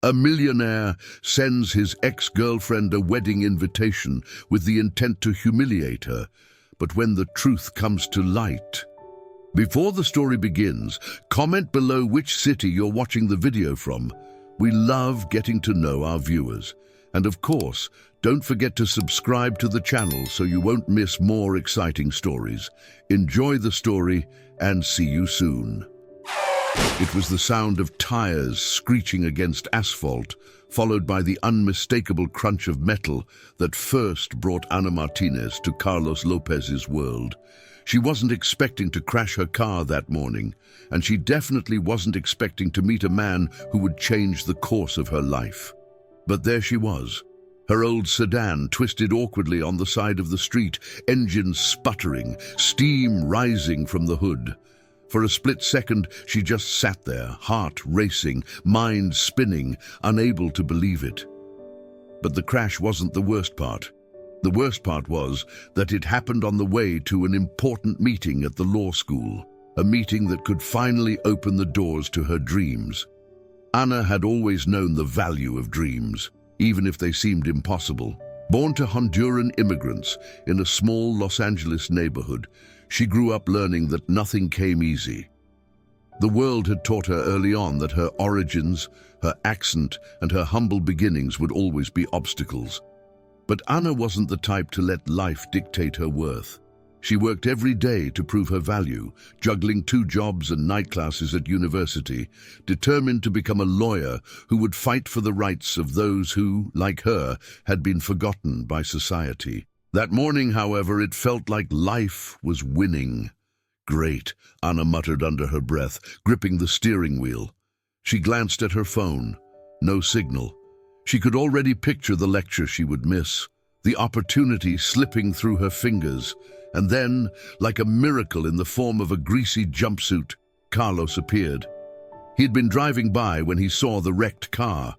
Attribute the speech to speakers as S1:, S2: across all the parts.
S1: A millionaire sends his ex-girlfriend a wedding invitation with the intent to humiliate her, but when the truth comes to light... Before the story begins, comment below which city you're watching the video from. We love getting to know our viewers. And of course, don't forget to subscribe to the channel so you won't miss more exciting stories. Enjoy the story and see you soon. It was the sound of tires screeching against asphalt, followed by the unmistakable crunch of metal that first brought Ana Martinez to Carlos Lopez's world. She wasn't expecting to crash her car that morning, and she definitely wasn't expecting to meet a man who would change the course of her life. But there she was, her old sedan twisted awkwardly on the side of the street, engines sputtering, steam rising from the hood. For a split second, she just sat there, heart racing, mind spinning, unable to believe it. But the crash wasn't the worst part. The worst part was that it happened on the way to an important meeting at the law school, a meeting that could finally open the doors to her dreams. Ana had always known the value of dreams, even if they seemed impossible. Born to Honduran immigrants in a small Los Angeles neighborhood, she grew up learning that nothing came easy. The world had taught her early on that her origins, her accent, and her humble beginnings would always be obstacles. But Ana wasn't the type to let life dictate her worth. She worked every day to prove her value, juggling 2 jobs and night classes at university, determined to become a lawyer who would fight for the rights of those who, like her, had been forgotten by society. That morning, however, it felt like life was winning. Great, Ana muttered under her breath, gripping the steering wheel. She glanced at her phone. No signal. She could already picture the lecture she would miss, the opportunity slipping through her fingers. And then, like a miracle in the form of a greasy jumpsuit, Carlos appeared. He'd been driving by when he saw the wrecked car.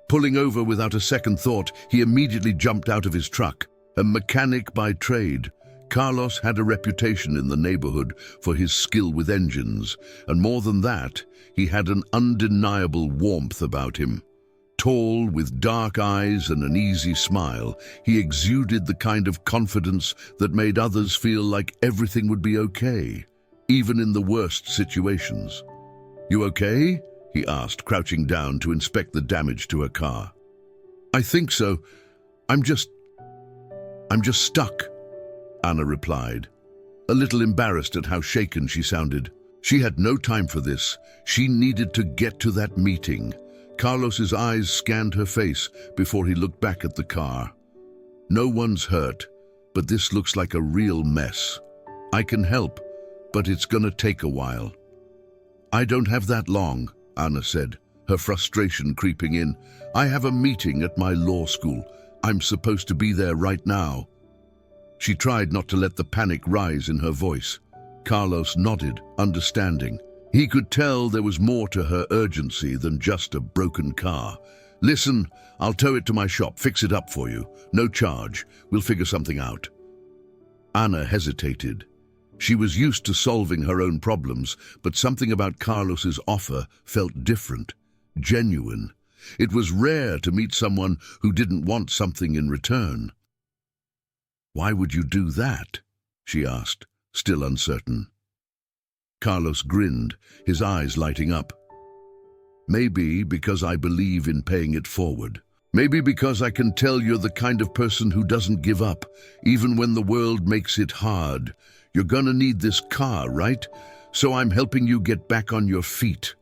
S1: Pulling over without a second thought, he immediately jumped out of his truck. A mechanic by trade, Carlos had a reputation in the neighborhood for his skill with engines, and more than that, he had an undeniable warmth about him. Tall, with dark eyes and an easy smile, he exuded the kind of confidence that made others feel like everything would be okay, even in the worst situations. "You okay?" he asked, crouching down to inspect the damage to her car. "I think so. I'm just stuck," Ana replied, a little embarrassed at how shaken she sounded. She had no time for this. She needed to get to that meeting. Carlos's eyes scanned her face before he looked back at the car. "No one's hurt, but this looks like a real mess. I can help, but it's gonna take a while." "I don't have that long," Ana said, her frustration creeping in. "I have a meeting at my law school. I'm supposed to be there right now." She tried not to let the panic rise in her voice. Carlos nodded, understanding. He could tell there was more to her urgency than just a broken car. "Listen, I'll tow it to my shop, fix it up for you. No charge. We'll figure something out." Ana hesitated. She was used to solving her own problems, but something about Carlos's offer felt different, genuine. It was rare to meet someone who didn't want something in return. "Why would you do that?" she asked, still uncertain. Carlos grinned, his eyes lighting up. "Maybe because I believe in paying it forward. Maybe because I can tell you're the kind of person who doesn't give up, even when the world makes it hard. You're gonna need this car, right? So I'm helping you get back on your feet."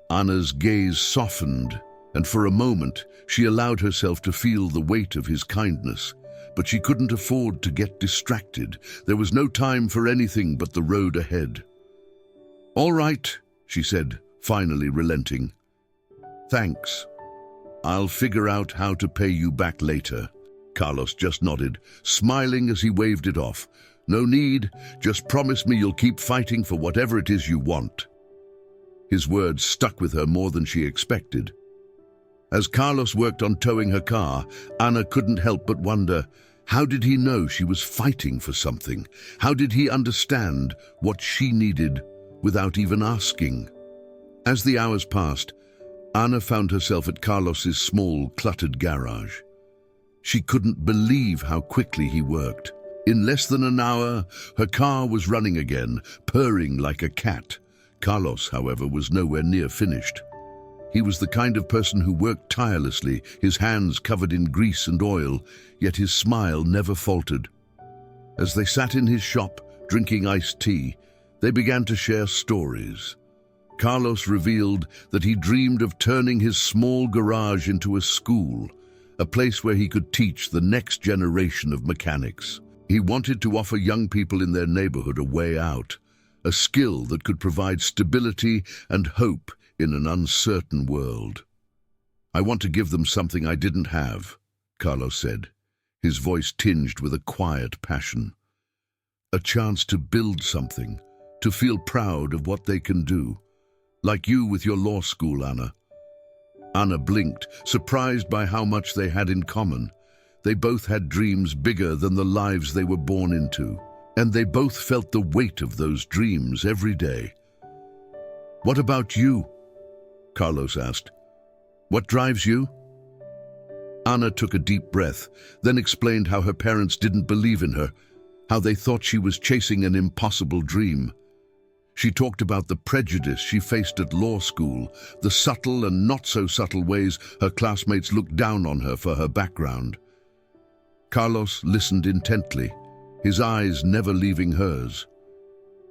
S1: Ana's gaze softened, and for a moment she allowed herself to feel the weight of his kindness. But she couldn't afford to get distracted. There was no time for anything but the road ahead. "All right," she said, finally relenting. "Thanks. I'll figure out how to pay you back later." Carlos just nodded, smiling as he waved it off. "No need. Just promise me you'll keep fighting for whatever it is you want." His words stuck with her more than she expected. As Carlos worked on towing her car, Ana couldn't help but wonder, how did he know she was fighting for something? How did he understand what she needed without even asking? As the hours passed, Anna found herself at Carlos's small, cluttered garage. She couldn't believe how quickly he worked. In less than an hour, her car was running again, purring like a cat. Carlos, however, was nowhere near finished. He was the kind of person who worked tirelessly, his hands covered in grease and oil, yet his smile never faltered. As they sat in his shop, drinking iced tea, they began to share stories. Carlos revealed that he dreamed of turning his small garage into a school, a place where he could teach the next generation of mechanics. He wanted to offer young people in their neighborhood a way out, a skill that could provide stability and hope in an uncertain world. "I want to give them something I didn't have," Carlos said, his voice tinged with a quiet passion. "A chance to build something, to feel proud of what they can do. Like you with your law school, Anna." Anna blinked, surprised by how much they had in common. They both had dreams bigger than the lives they were born into, and they both felt the weight of those dreams every day. "What about you?" Carlos asked. "What drives you?" Anna took a deep breath, then explained how her parents didn't believe in her, how they thought she was chasing an impossible dream. She talked about the prejudice she faced at law school, the subtle and not so subtle ways her classmates looked down on her for her background. Carlos listened intently, his eyes never leaving hers.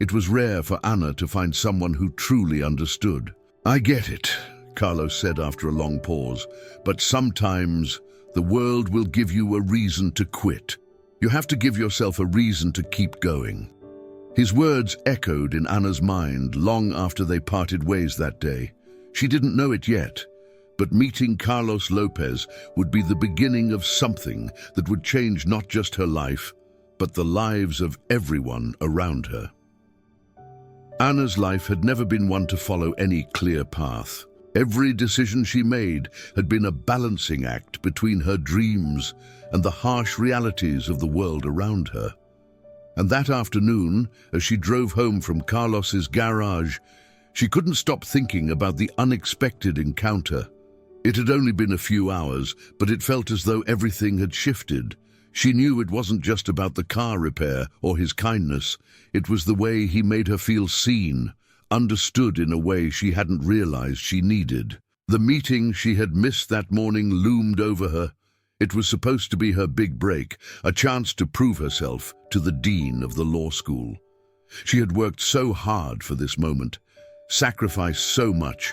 S1: It was rare for Anna to find someone who truly understood. "I get it," Carlos said after a long pause, "but sometimes the world will give you a reason to quit. You have to give yourself a reason to keep going." His words echoed in Anna's mind long after they parted ways that day. She didn't know it yet, but meeting Carlos Lopez would be the beginning of something that would change not just her life, but the lives of everyone around her. Anna's life had never been one to follow any clear path. Every decision she made had been a balancing act between her dreams and the harsh realities of the world around her. And that afternoon, as she drove home from Carlos's garage, she couldn't stop thinking about the unexpected encounter. It had only been a few hours, but it felt as though everything had shifted. She knew it wasn't just about the car repair or his kindness. It was the way he made her feel seen, understood in a way she hadn't realized she needed. The meeting she had missed that morning loomed over her. It was supposed to be her big break, a chance to prove herself to the dean of the law school. She had worked so hard for this moment, sacrificed so much,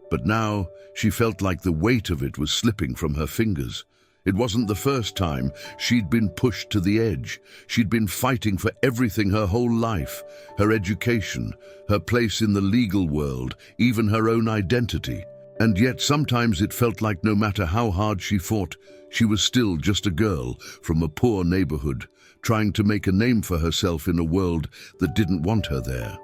S1: but now she felt like the weight of it was slipping from her fingers. It wasn't the first time she'd been pushed to the edge. She'd been fighting for everything her whole life, her education, her place in the legal world, even her own identity. And yet sometimes it felt like no matter how hard she fought, she was still just a girl from a poor neighborhood, trying to make a name for herself in a world that didn't want her there.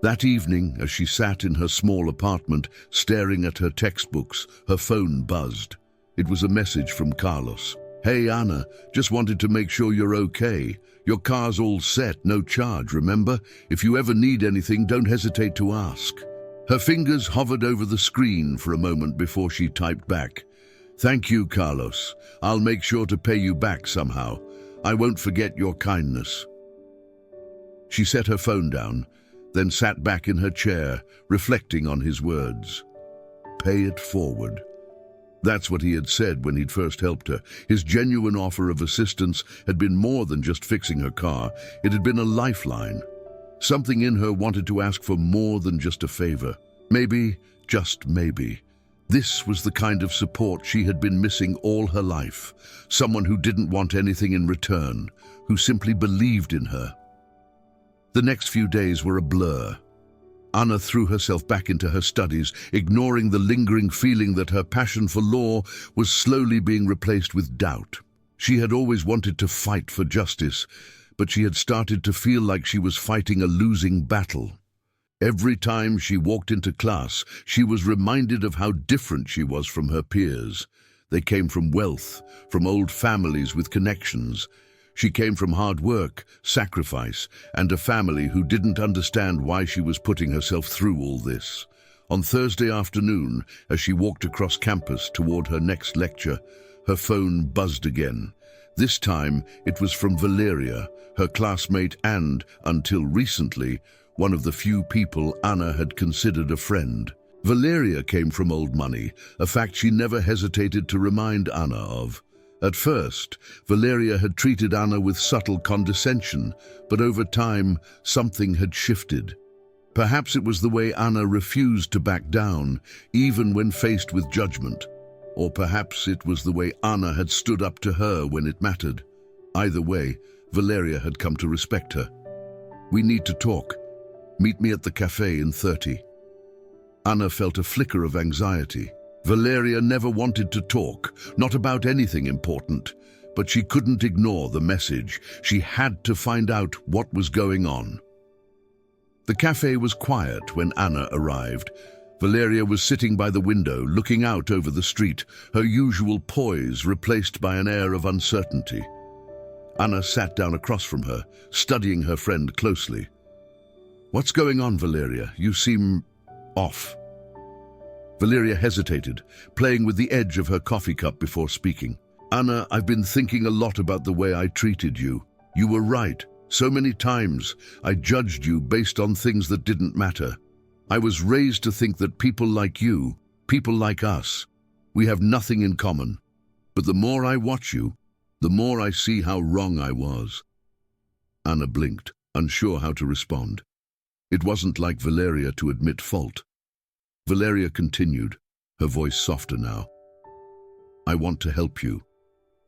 S1: That evening, as she sat in her small apartment, staring at her textbooks, her phone buzzed. It was a message from Carlos. "Hey Anna, just wanted to make sure you're okay. Your car's all set, no charge, remember? If you ever need anything, don't hesitate to ask." Her fingers hovered over the screen for a moment before she typed back. "Thank you, Carlos. I'll make sure to pay you back somehow. I won't forget your kindness." She set her phone down, then sat back in her chair, reflecting on his words. Pay it forward. That's what he had said when he'd first helped her. His genuine offer of assistance had been more than just fixing her car. It had been a lifeline. Something in her wanted to ask for more than just a favor. Maybe, just maybe, this was the kind of support she had been missing all her life. Someone who didn't want anything in return, who simply believed in her. The next few days were a blur. Anna threw herself back into her studies, ignoring the lingering feeling that her passion for law was slowly being replaced with doubt. She had always wanted to fight for justice, but she had started to feel like she was fighting a losing battle. Every time she walked into class, she was reminded of how different she was from her peers. They came from wealth, from old families with connections. She came from hard work, sacrifice, and a family who didn't understand why she was putting herself through all this. On Thursday afternoon, as she walked across campus toward her next lecture, her phone buzzed again. This time, it was from Valeria, her classmate and, until recently, one of the few people Anna had considered a friend. Valeria came from old money, a fact she never hesitated to remind Anna of. At first, Valeria had treated Anna with subtle condescension, but over time, something had shifted. Perhaps it was the way Anna refused to back down, even when faced with judgment. Or perhaps it was the way Anna had stood up to her when it mattered. Either way, Valeria had come to respect her. "We need to talk. Meet me at the cafe in 30. Anna felt a flicker of anxiety. Valeria never wanted to talk, not about anything important, but she couldn't ignore the message. She had to find out what was going on. The cafe was quiet when Anna arrived. Valeria was sitting by the window, looking out over the street, her usual poise replaced by an air of uncertainty. Anna sat down across from her, studying her friend closely. "What's going on, Valeria? You seem off." Valeria hesitated, playing with the edge of her coffee cup before speaking. "Anna, I've been thinking a lot about the way I treated you. You were right. So many times I judged you based on things that didn't matter. I was raised to think that people like you, people like us, we have nothing in common. But the more I watch you, the more I see how wrong I was." Anna blinked, unsure how to respond. It wasn't like Valeria to admit fault. Valeria continued, her voice softer now. "I want to help you.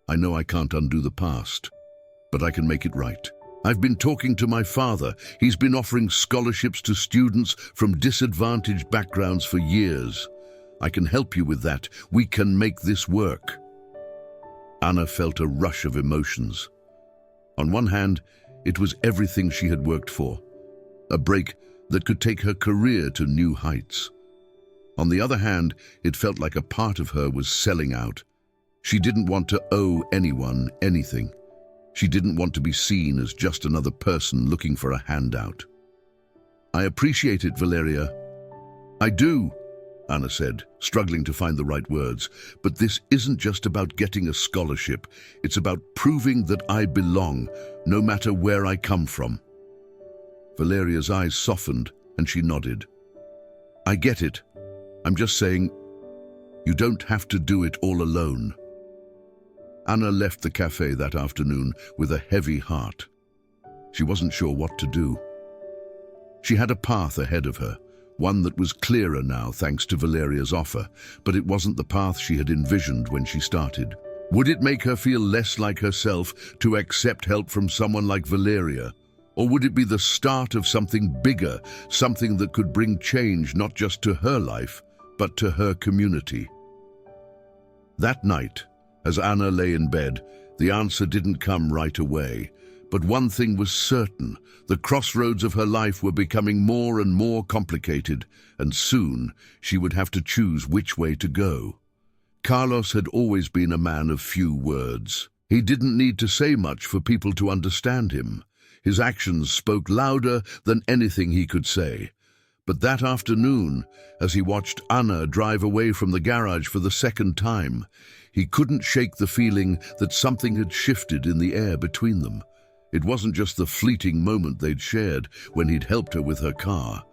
S1: I know I can't undo the past, but I can make it right. I've been talking to my father. He's been offering scholarships to students from disadvantaged backgrounds for years. I can help you with that. We can make this work." Anna felt a rush of emotions. On one hand, it was everything she had worked for, a break that could take her career to new heights. On the other hand, it felt like a part of her was selling out. She didn't want to owe anyone anything. She didn't want to be seen as just another person looking for a handout. "I appreciate it, Valeria." "I do," Anna said, struggling to find the right words. "But this isn't just about getting a scholarship. It's about proving that I belong, no matter where I come from." Valeria's eyes softened, and she nodded. "I get it. I'm just saying, you don't have to do it all alone." Anna left the cafe that afternoon with a heavy heart. She wasn't sure what to do. She had a path ahead of her, one that was clearer now thanks to Valeria's offer, but it wasn't the path she had envisioned when she started. Would it make her feel less like herself to accept help from someone like Valeria? Or would it be the start of something bigger, something that could bring change not just to her life, but to her community? That night, as Anna lay in bed, the answer didn't come right away. But one thing was certain: the crossroads of her life were becoming more and more complicated, and soon she would have to choose which way to go. Carlos had always been a man of few words. He didn't need to say much for people to understand him. His actions spoke louder than anything he could say. But that afternoon, as he watched Anna drive away from the garage for the second time, he couldn't shake the feeling that something had shifted in the air between them. It wasn't just the fleeting moment they'd shared when he'd helped her with her car.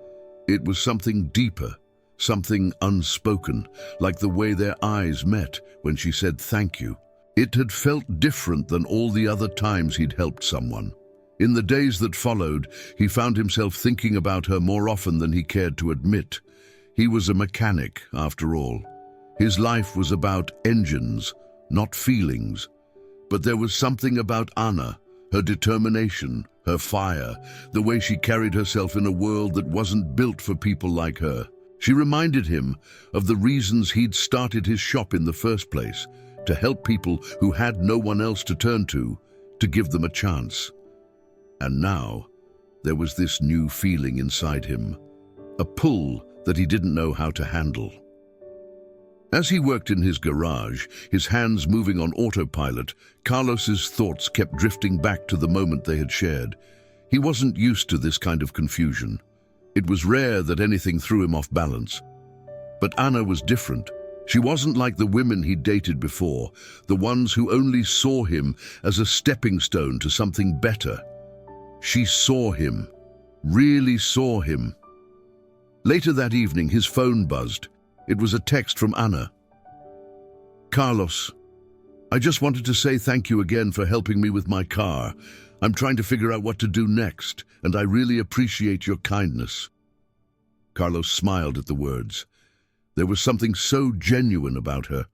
S1: It was something deeper, something unspoken, like the way their eyes met when she said thank you. It had felt different than all the other times he'd helped someone. In the days that followed, he found himself thinking about her more often than he cared to admit. He was a mechanic, after all. His life was about engines, not feelings. But there was something about Anna, her determination, her fire, the way she carried herself in a world that wasn't built for people like her. She reminded him of the reasons he'd started his shop in the first place, to help people who had no one else to turn to give them a chance. And now, there was this new feeling inside him, a pull that he didn't know how to handle. As he worked in his garage, his hands moving on autopilot, Carlos's thoughts kept drifting back to the moment they had shared. He wasn't used to this kind of confusion. It was rare that anything threw him off balance. But Anna was different. She wasn't like the women he'd dated before, the ones who only saw him as a stepping stone to something better. She saw him, really saw him. Later that evening, his phone buzzed. It was a text from Anna. "Carlos, I just wanted to say thank you again for helping me with my car. I'm trying to figure out what to do next, and I really appreciate your kindness." Carlos smiled at the words. There was something so genuine about her.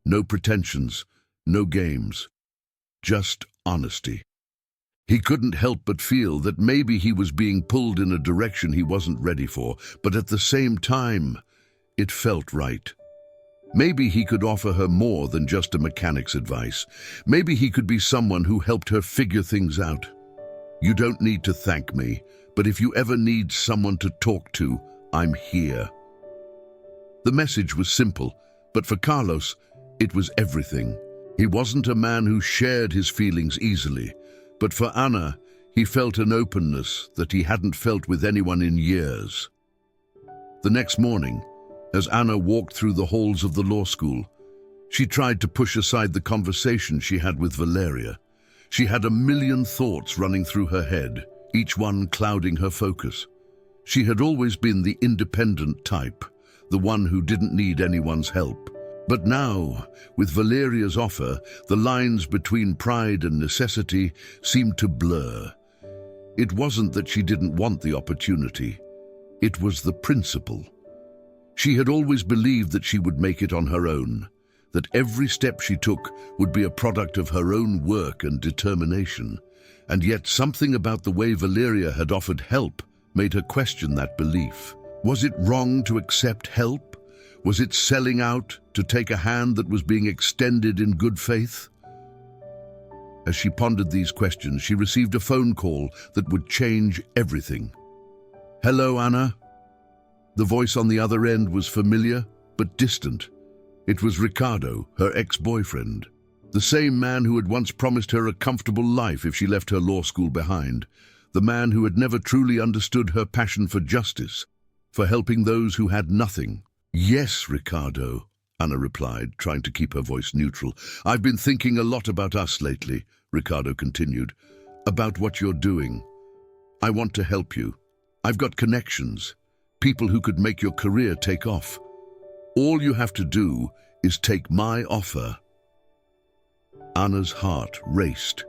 S1: No pretensions, no games, just honesty. He couldn't help but feel that maybe he was being pulled in a direction he wasn't ready for, but at the same time, it felt right. Maybe he could offer her more than just a mechanic's advice. Maybe he could be someone who helped her figure things out. "You don't need to thank me, but if you ever need someone to talk to, I'm here." The message was simple, but for Carlos, it was everything. He wasn't a man who shared his feelings easily, but for Anna, he felt an openness that he hadn't felt with anyone in years. The next morning, as Anna walked through the halls of the law school, she tried to push aside the conversation she had with Valeria. She had a million thoughts running through her head, each one clouding her focus. She had always been the independent type, the one who didn't need anyone's help. But now, with Valeria's offer, the lines between pride and necessity seemed to blur. It wasn't that she didn't want the opportunity. It was the principle. She had always believed that she would make it on her own, that every step she took would be a product of her own work and determination. And yet something about the way Valeria had offered help made her question that belief. Was it wrong to accept help? Was it selling out to take a hand that was being extended in good faith? As she pondered these questions, she received a phone call that would change everything. "Hello, Anna." The voice on the other end was familiar, but distant. It was Ricardo, her ex-boyfriend. The same man who had once promised her a comfortable life if she left her law school behind. The man who had never truly understood her passion for justice, for helping those who had nothing. "Yes, Ricardo," Anna replied, trying to keep her voice neutral. "I've been thinking a lot about us lately," Ricardo continued. "About what you're doing. I want to help you. I've got connections, people who could make your career take off. All you have to do is take my offer." Anna's heart raced.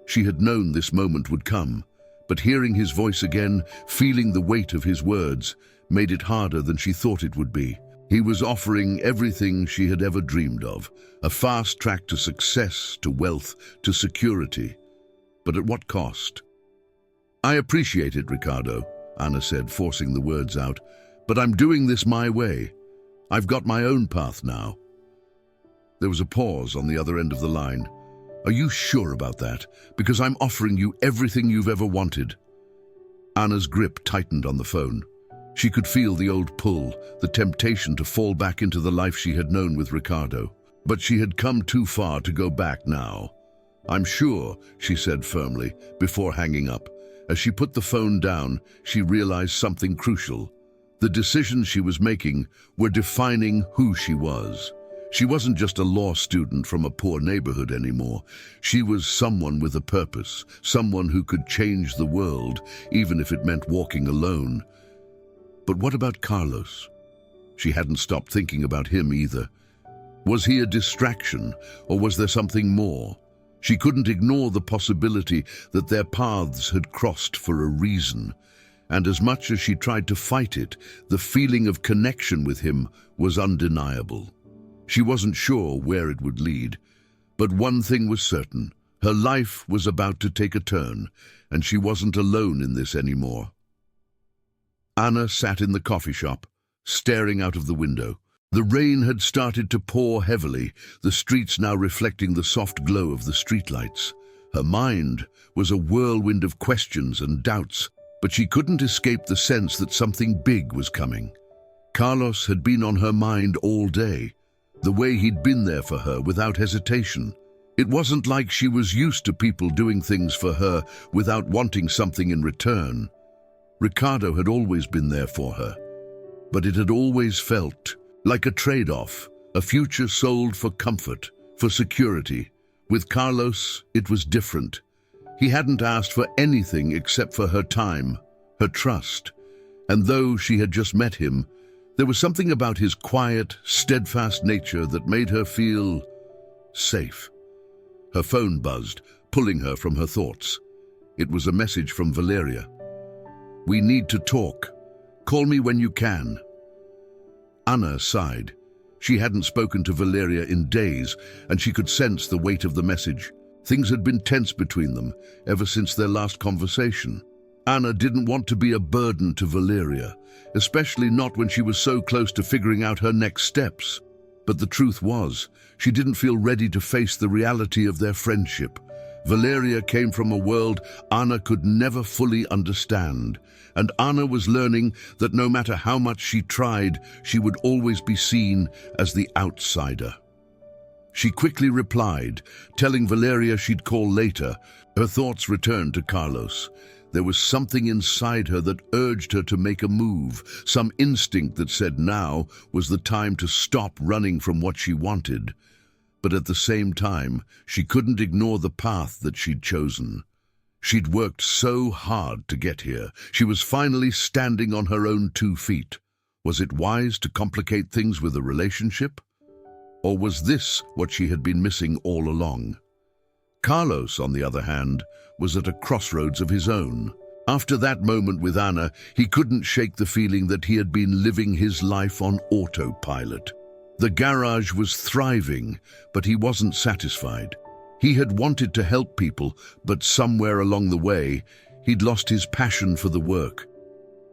S1: She had known this moment would come, but hearing his voice again, feeling the weight of his words, made it harder than she thought it would be. He was offering everything she had ever dreamed of, a fast track to success, to wealth, to security. But at what cost? "I appreciate it, Ricardo," Anna said, forcing the words out, "but I'm doing this my way. I've got my own path now." There was a pause on the other end of the line. "Are you sure about that? Because I'm offering you everything you've ever wanted." Anna's grip tightened on the phone. She could feel the old pull, the temptation to fall back into the life she had known with Ricardo. But she had come too far to go back now. "I'm sure," she said firmly, before hanging up. As she put the phone down, she realized something crucial. The decisions she was making were defining who she was. She wasn't just a law student from a poor neighborhood anymore. She was someone with a purpose, someone who could change the world, even if it meant walking alone. But what about Carlos? She hadn't stopped thinking about him either. Was he a distraction, or was there something more? She couldn't ignore the possibility that their paths had crossed for a reason. And as much as she tried to fight it, the feeling of connection with him was undeniable. She wasn't sure where it would lead, but one thing was certain. Her life was about to take a turn, and she wasn't alone in this anymore. Anna sat in the coffee shop, staring out of the window. The rain had started to pour heavily, the streets now reflecting the soft glow of the streetlights. Her mind was a whirlwind of questions and doubts, but she couldn't escape the sense that something big was coming. Carlos had been on her mind all day, the way he'd been there for her without hesitation. It wasn't like she was used to people doing things for her without wanting something in return. Ricardo had always been there for her, but it had always felt Like a trade-off, a future sold for comfort, for security. With Carlos, it was different. He hadn't asked for anything except for her time, her trust. And though she had just met him, there was something about his quiet, steadfast nature that made her feel safe. Her phone buzzed, pulling her from her thoughts. It was a message from Valeria. "We need to talk. Call me when you can." Anna sighed. She hadn't spoken to Valeria in days, and she could sense the weight of the message. Things had been tense between them ever since their last conversation. Anna didn't want to be a burden to Valeria, especially not when she was so close to figuring out her next steps. But the truth was, she didn't feel ready to face the reality of their friendship. Valeria came from a world Anna could never fully understand, and Anna was learning that no matter how much she tried, she would always be seen as the outsider. She quickly replied, telling Valeria she'd call later. Her thoughts returned to Carlos. There was something inside her that urged her to make a move, some instinct that said now was the time to stop running from what she wanted. But at the same time, she couldn't ignore the path that she'd chosen. She'd worked so hard to get here. She was finally standing on her own 2 feet. Was it wise to complicate things with a relationship? Or was this what she had been missing all along? Carlos, on the other hand, was at a crossroads of his own. After that moment with Anna, he couldn't shake the feeling that he had been living his life on autopilot. The garage was thriving, but he wasn't satisfied. He had wanted to help people, but somewhere along the way, he'd lost his passion for the work.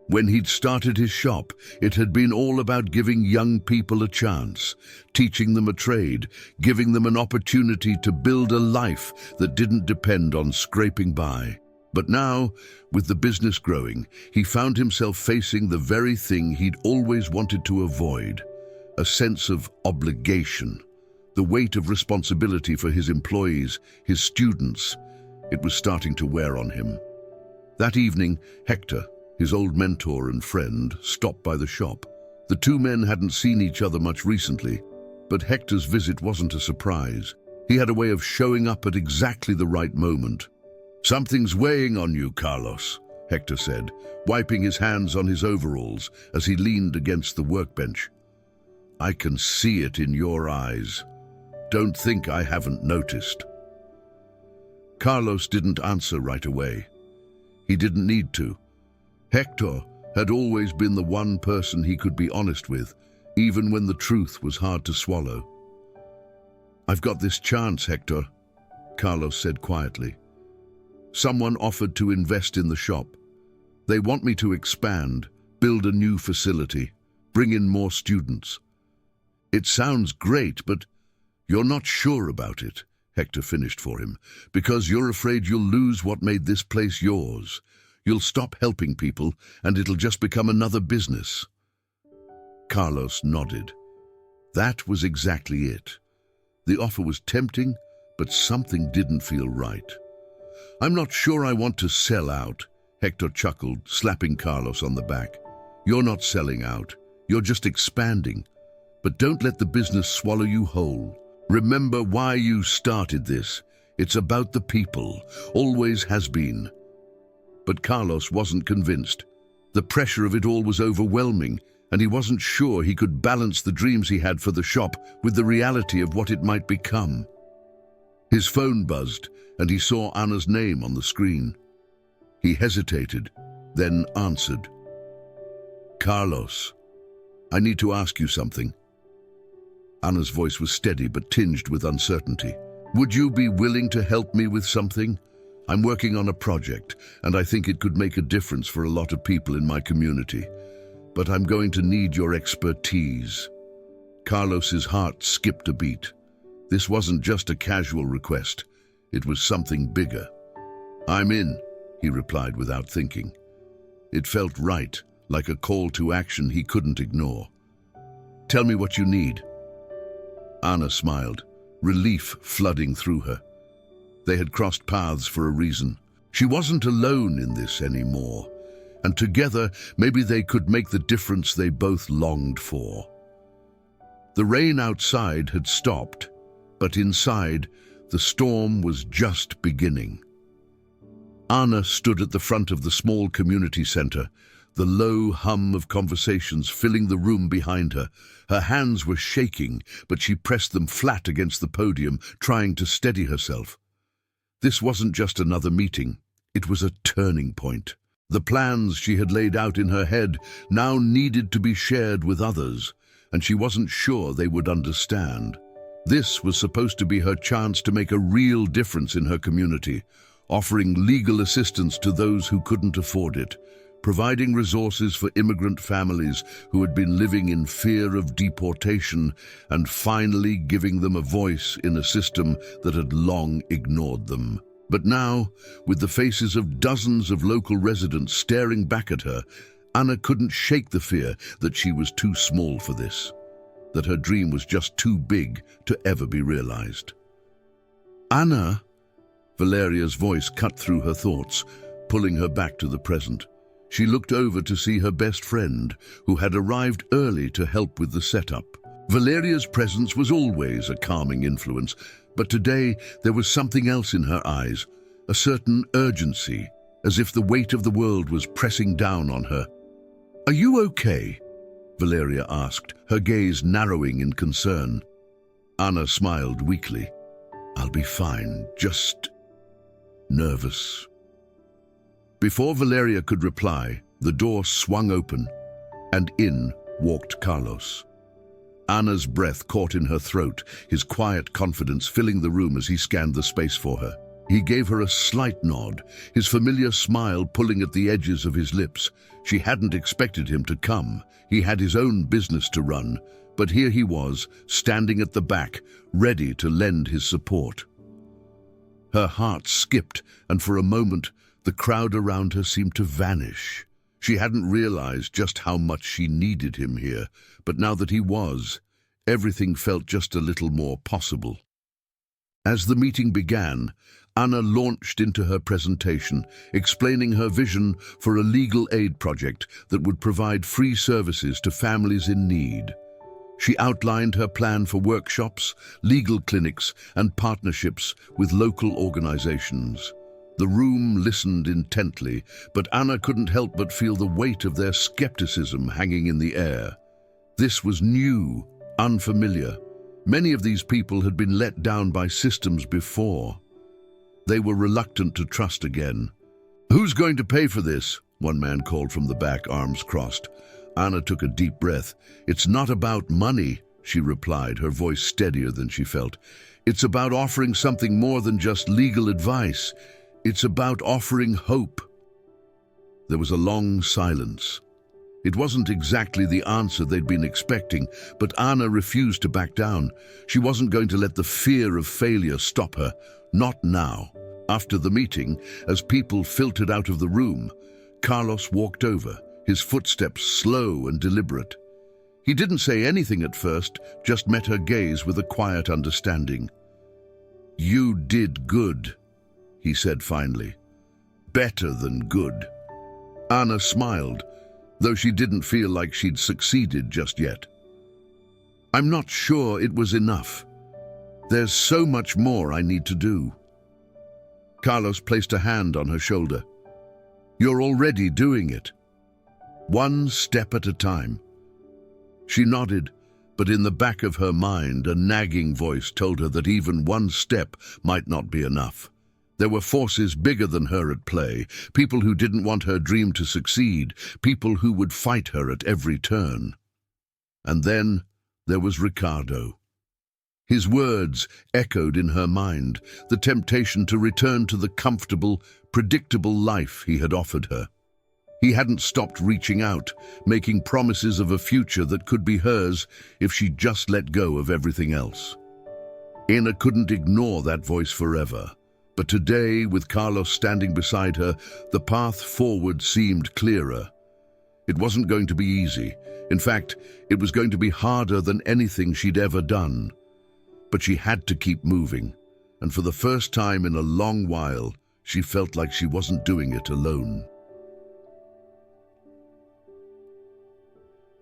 S1: When he'd started his shop, it had been all about giving young people a chance, teaching them a trade, giving them an opportunity to build a life that didn't depend on scraping by. But now, with the business growing, he found himself facing the very thing he'd always wanted to avoid, a sense of obligation, the weight of responsibility for his employees, his students. It was starting to wear on him. That evening, Hector, his old mentor and friend, stopped by the shop. The 2 men hadn't seen each other much recently, but Hector's visit wasn't a surprise. He had a way of showing up at exactly the right moment. "Something's weighing on you, Carlos," Hector said, wiping his hands on his overalls as he leaned against the workbench. "I can see it in your eyes. Don't think I haven't noticed." Carlos didn't answer right away. He didn't need to. Hector had always been the one person he could be honest with, even when the truth was hard to swallow. "I've got this chance, Hector," Carlos said quietly. "Someone offered to invest in the shop. They want me to expand, build a new facility, bring in more students." "It sounds great, but you're not sure about it," Hector finished for him, "because you're afraid you'll lose what made this place yours. You'll stop helping people, and it'll just become another business." Carlos nodded. That was exactly it. The offer was tempting, but something didn't feel right. "I'm not sure I want to sell out," Hector chuckled, slapping Carlos on the back. "You're not selling out. You're just expanding. But don't let the business swallow you whole. Remember why you started this. It's about the people. Always has been." But Carlos wasn't convinced. The pressure of it all was overwhelming, and he wasn't sure he could balance the dreams he had for the shop with the reality of what it might become. His phone buzzed, and he saw Anna's name on the screen. He hesitated, then answered. "Carlos, I need to ask you something." Anna's voice was steady but tinged with uncertainty. "Would you be willing to help me with something? I'm working on a project, and I think it could make a difference for a lot of people in my community. But I'm going to need your expertise." Carlos's heart skipped a beat. This wasn't just a casual request. It was something bigger. "I'm in," he replied without thinking. It felt right, like a call to action he couldn't ignore. "Tell me what you need." Anna smiled, relief flooding through her. They had crossed paths for a reason. She wasn't alone in this anymore, and together maybe they could make the difference they both longed for. The rain outside had stopped, but inside, the storm was just beginning. Anna stood at the front of the small community center, the low hum of conversations filling the room behind her. Her hands were shaking, but she pressed them flat against the podium, trying to steady herself. This wasn't just another meeting, it was a turning point. The plans she had laid out in her head now needed to be shared with others, and she wasn't sure they would understand. This was supposed to be her chance to make a real difference in her community, offering legal assistance to those who couldn't afford it, providing resources for immigrant families who had been living in fear of deportation, and finally giving them a voice in a system that had long ignored them. But now, with the faces of dozens of local residents staring back at her, Anna couldn't shake the fear that she was too small for this, that her dream was just too big to ever be realized. "Anna," Valeria's voice cut through her thoughts, pulling her back to the present. She looked over to see her best friend, who had arrived early to help with the setup. Valeria's presence was always a calming influence, but today there was something else in her eyes, a certain urgency, as if the weight of the world was pressing down on her. "Are you okay?" Valeria asked, her gaze narrowing in concern. Anna smiled weakly. "I'll be fine, just nervous." Before Valeria could reply, the door swung open, and in walked Carlos. Anna's breath caught in her throat, his quiet confidence filling the room as he scanned the space for her. He gave her a slight nod, his familiar smile pulling at the edges of his lips. She hadn't expected him to come. He had his own business to run, but here he was, standing at the back, ready to lend his support. Her heart skipped, and for a moment, the crowd around her seemed to vanish. She hadn't realized just how much she needed him here, but now that he was, everything felt just a little more possible. As the meeting began, Anna launched into her presentation, explaining her vision for a legal aid project that would provide free services to families in need. She outlined her plan for workshops, legal clinics, and partnerships with local organizations. The room listened intently, but Anna couldn't help but feel the weight of their skepticism hanging in the air. This was new, unfamiliar. Many of these people had been let down by systems before. They were reluctant to trust again. "Who's going to pay for this?" one man called from the back, arms crossed. Anna took a deep breath. "It's not about money," she replied, her voice steadier than she felt. "It's about offering something more than just legal advice. It's about offering hope." There was a long silence. It wasn't exactly the answer they'd been expecting, but Anna refused to back down. She wasn't going to let the fear of failure stop her. Not now. After the meeting, as people filtered out of the room, Carlos walked over, his footsteps slow and deliberate. He didn't say anything at first, just met her gaze with a quiet understanding. "You did good," he said finally. "Better than good." Anna smiled, though she didn't feel like she'd succeeded just yet. "I'm not sure it was enough. There's so much more I need to do." Carlos placed a hand on her shoulder. "You're already doing it. One step at a time." She nodded, but in the back of her mind, a nagging voice told her that even one step might not be enough. There were forces bigger than her at play, people who didn't want her dream to succeed, people who would fight her at every turn. And then there was Ricardo. His words echoed in her mind, the temptation to return to the comfortable, predictable life he had offered her. He hadn't stopped reaching out, making promises of a future that could be hers if she just let go of everything else. Anna couldn't ignore that voice forever. But today, with Carlos standing beside her, the path forward seemed clearer. It wasn't going to be easy. In fact, it was going to be harder than anything she'd ever done. But she had to keep moving, and for the first time in a long while, she felt like she wasn't doing it alone.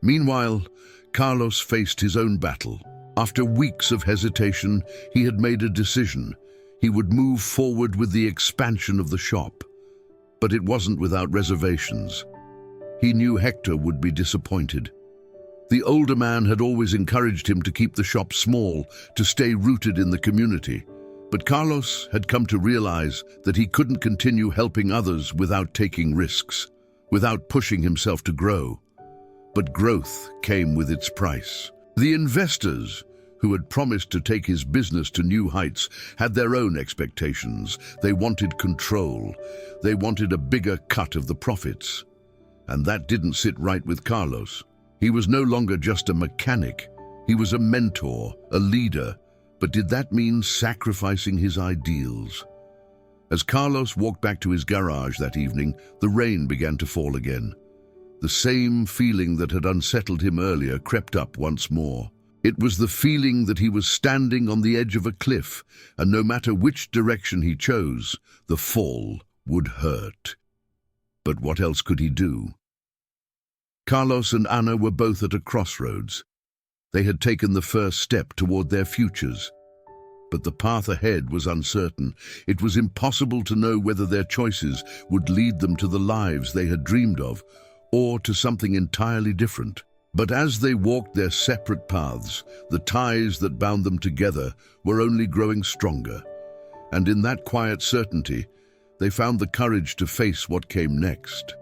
S1: Meanwhile, Carlos faced his own battle. After weeks of hesitation, he had made a decision. He would move forward with the expansion of the shop. But it wasn't without reservations. He knew Hector would be disappointed. The older man had always encouraged him to keep the shop small, to stay rooted in the community. But Carlos had come to realize that he couldn't continue helping others without taking risks, without pushing himself to grow. But growth came with its price. The investors, who had promised to take his business to new heights, had their own expectations. They wanted control. They wanted a bigger cut of the profits. And that didn't sit right with Carlos. He was no longer just a mechanic. He was a mentor, a leader. But did that mean sacrificing his ideals? As Carlos walked back to his garage that evening, the rain began to fall again. The same feeling that had unsettled him earlier crept up once more. It was the feeling that he was standing on the edge of a cliff, and no matter which direction he chose, the fall would hurt. But what else could he do? Carlos and Ana were both at a crossroads. They had taken the first step toward their futures. But the path ahead was uncertain. It was impossible to know whether their choices would lead them to the lives they had dreamed of, or to something entirely different. But as they walked their separate paths, the ties that bound them together were only growing stronger. And in that quiet certainty, they found the courage to face what came next.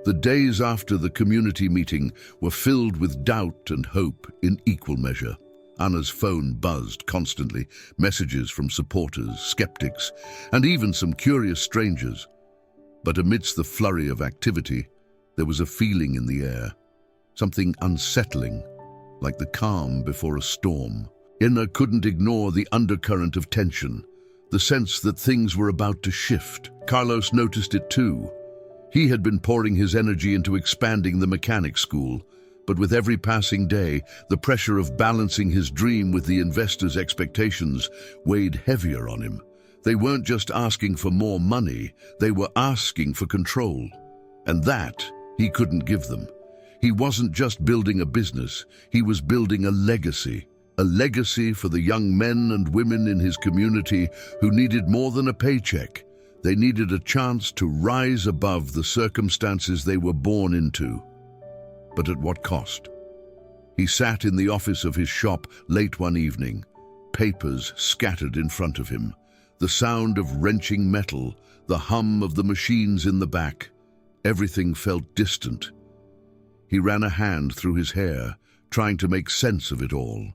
S1: The days after the community meeting were filled with doubt and hope in equal measure. Anna's phone buzzed constantly, messages from supporters, skeptics, and even some curious strangers. But amidst the flurry of activity, there was a feeling in the air, something unsettling, like the calm before a storm. Anna couldn't ignore the undercurrent of tension, the sense that things were about to shift. Carlos noticed it too. He had been pouring his energy into expanding the mechanic school, but with every passing day, the pressure of balancing his dream with the investors' expectations weighed heavier on him. They weren't just asking for more money, they were asking for control. And that he couldn't give them. He wasn't just building a business, he was building a legacy for the young men and women in his community who needed more than a paycheck. They needed a chance to rise above the circumstances they were born into. But at what cost? He sat in the office of his shop late one evening, papers scattered in front of him, the sound of wrenching metal, the hum of the machines in the back. Everything felt distant. He ran a hand through his hair, trying to make sense of it all.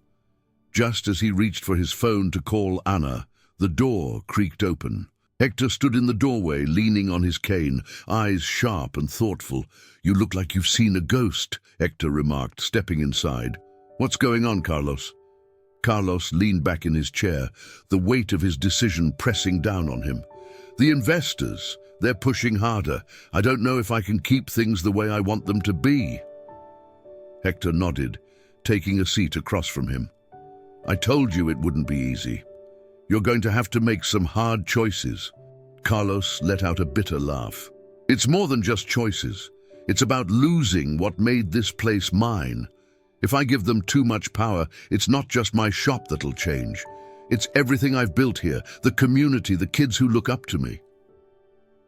S1: Just as he reached for his phone to call Ana, the door creaked open. Hector stood in the doorway, leaning on his cane, eyes sharp and thoughtful. "You look like you've seen a ghost," Hector remarked, stepping inside. "What's going on, Carlos?" Carlos leaned back in his chair, the weight of his decision pressing down on him. "The investors, they're pushing harder. I don't know if I can keep things the way I want them to be." Hector nodded, taking a seat across from him. "I told you it wouldn't be easy. You're going to have to make some hard choices." Carlos let out a bitter laugh. "It's more than just choices. It's about losing what made this place mine. If I give them too much power, it's not just my shop that'll change. It's everything I've built here, the community, the kids who look up to me."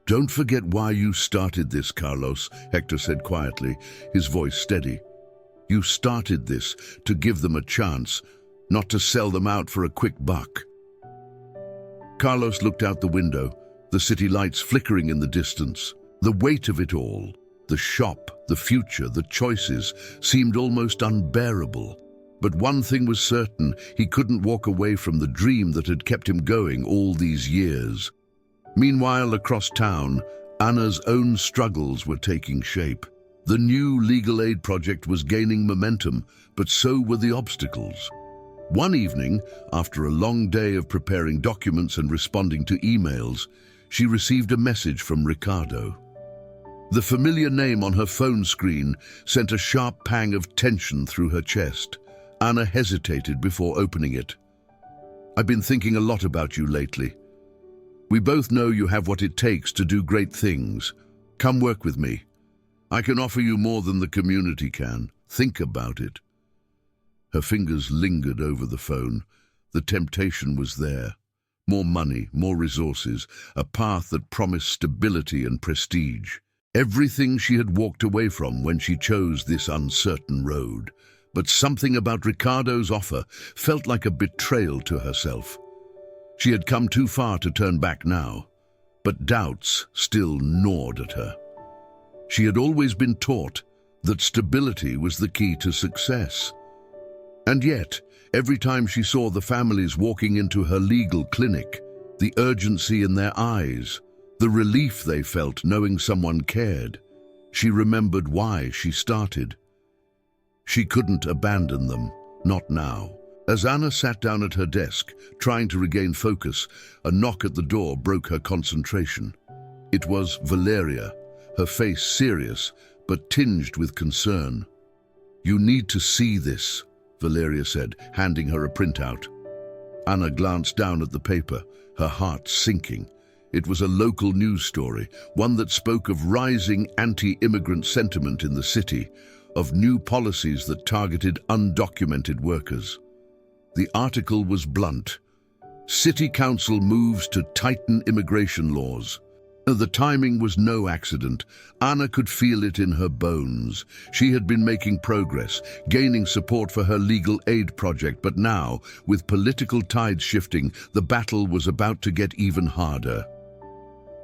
S1: "Don't forget why you started this, Carlos," Hector said quietly, his voice steady. "You started this to give them a chance, not to sell them out for a quick buck." Carlos looked out the window, the city lights flickering in the distance. The weight of it all, the shop, the future, the choices, seemed almost unbearable. But one thing was certain, he couldn't walk away from the dream that had kept him going all these years. Meanwhile, across town, Anna's own struggles were taking shape. The new legal aid project was gaining momentum, but so were the obstacles. One evening, after a long day of preparing documents and responding to emails, she received a message from Ricardo. The familiar name on her phone screen sent a sharp pang of tension through her chest. Anna hesitated before opening it. "I've been thinking a lot about you lately. We both know you have what it takes to do great things. Come work with me. I can offer you more than the community can. Think about it. Her fingers lingered over the phone. The temptation was there. More money, more resources, a path that promised stability and prestige. Everything she had walked away from when she chose this uncertain road. But something about Ricardo's offer felt like a betrayal to herself. She had come too far to turn back now, but doubts still gnawed at her. She had always been taught that stability was the key to success. And yet, every time she saw the families walking into her legal clinic, the urgency in their eyes, the relief they felt knowing someone cared, she remembered why she started. She couldn't abandon them, not now. As Anna sat down at her desk, trying to regain focus, a knock at the door broke her concentration. It was Valeria, her face serious, but tinged with concern. "You need to see this," Valeria said, handing her a printout. Anna glanced down at the paper, her heart sinking. It was a local news story, one that spoke of rising anti-immigrant sentiment in the city, of new policies that targeted undocumented workers. The article was blunt. City Council moves to tighten immigration laws. The timing was no accident. Anna could feel it in her bones. She had been making progress, gaining support for her legal aid project, but now, with political tides shifting, the battle was about to get even harder.